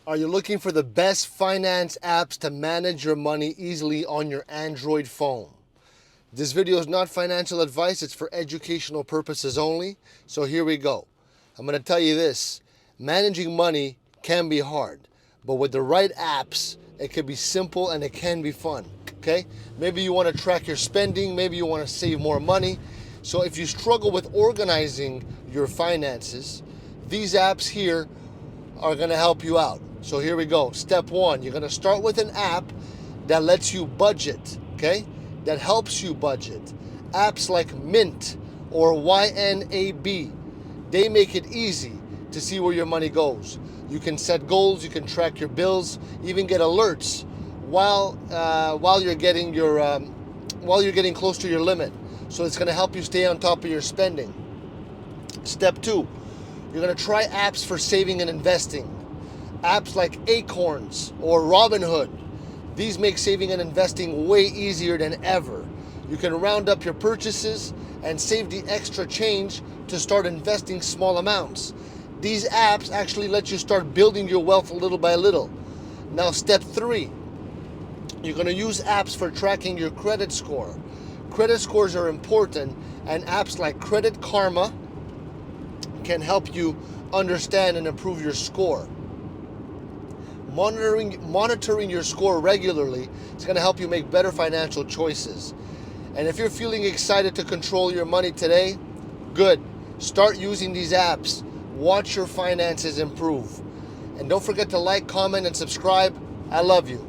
Are you looking for the best finance apps to manage your money easily on your Android phone? This video is not financial advice, it's for educational purposes only. So here we go. I'm going to tell you this. Managing money can be hard, but with the right apps, it can be simple and it can be fun. Okay? Maybe you want to track your spending, maybe you want to save more money. So if you struggle with organizing your finances, these apps here are going to help you out. So here we go. Step one, you're going to start with an app that lets you budget, okay? That helps you budget. Apps like Mint or YNAB, they make it easy to see where your money goes. You can set goals, you can track your bills, even get alerts while you're getting close to your limit. So it's going to help you stay on top of your spending. Step two, you're going to try apps for saving and investing. Apps like Acorns or Robinhood. These make saving and investing way easier than ever. You can round up your purchases and save the extra change to start investing small amounts. These apps actually let you start building your wealth little by little. Now, step three, you're going to use apps for tracking your credit score. Credit scores are important, and apps like Credit Karma can help you understand and improve your score. Monitoring your score regularly is going to help you make better financial choices. And if you're feeling excited to control your money today, good. Start using these apps. Watch your finances improve. And don't forget to like, comment, and subscribe. I love you.